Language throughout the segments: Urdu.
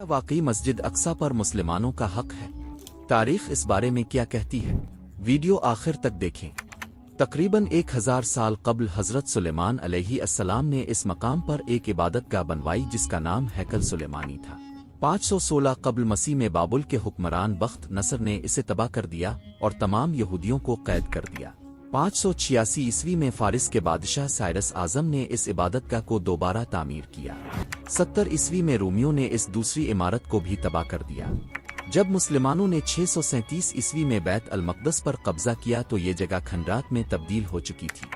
واقعی مسجد اقصی پر مسلمانوں کا حق ہے؟ تاریخ اس بارے میں کیا کہتی ہے؟ ویڈیو آخر تک دیکھیں۔ تقریباً 1000 سال قبل حضرت سلیمان علیہ السلام نے اس مقام پر ایک عبادت گاہ بنوائی جس کا نام ہیکل سلیمانی تھا۔ 516 قبل مسیح میں بابل کے حکمران بخت نصر نے اسے تباہ کر دیا اور تمام یہودیوں کو قید کر دیا۔ 586 عیسوی میں فارس کے بادشاہ سائرس اعظم نے اس عبادت گاہ کو دوبارہ تعمیر کیا۔ 70 عیسوی میں رومیوں نے اس دوسری عمارت کو بھی تباہ کر دیا۔ جب مسلمانوں نے 637 عیسوی میں بیت المقدس پر قبضہ کیا تو یہ جگہ کھنڈرات میں تبدیل ہو چکی تھی۔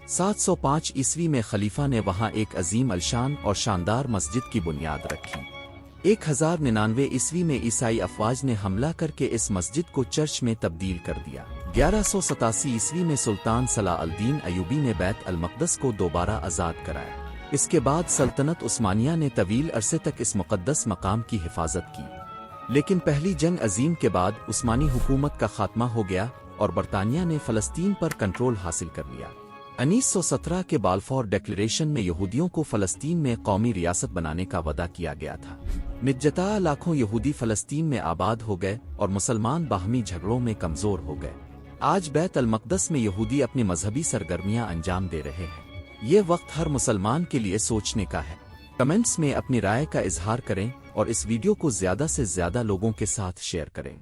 705 عیسوی میں خلیفہ نے وہاں ایک عظیم الشان اور شاندار مسجد کی بنیاد رکھی۔ 1099 عیسوی میں عیسائی افواج نے حملہ کر کے اس مسجد کو چرچ میں تبدیل کر دیا۔ 1187 عیسوی میں سلطان صلاح الدین ایوبی نے بیت المقدس کو دوبارہ آزاد کرایا۔ اس کے بعد سلطنت عثمانیہ نے طویل عرصے تک اس مقدس مقام کی حفاظت کی، لیکن پہلی جنگ عظیم کے بعد عثمانی حکومت کا خاتمہ ہو گیا اور برطانیہ نے فلسطین پر کنٹرول حاصل کر لیا۔ 1917 کے بالفور ڈیکلیریشن میں یہودیوں کو فلسطین میں قومی ریاست بنانے کا وعدہ کیا گیا تھا۔ نجتا لاکھوں یہودی فلسطین میں آباد ہو گئے اور مسلمان باہمی جھگڑوں میں کمزور ہو گئے۔ آج بیت المقدس میں یہودی اپنی مذہبی سرگرمیاں انجام دے رہے ہیں۔ یہ وقت ہر مسلمان کے لیے سوچنے کا ہے۔ کمنٹس میں اپنی رائے کا اظہار کریں اور اس ویڈیو کو زیادہ سے زیادہ لوگوں کے ساتھ شیئر کریں۔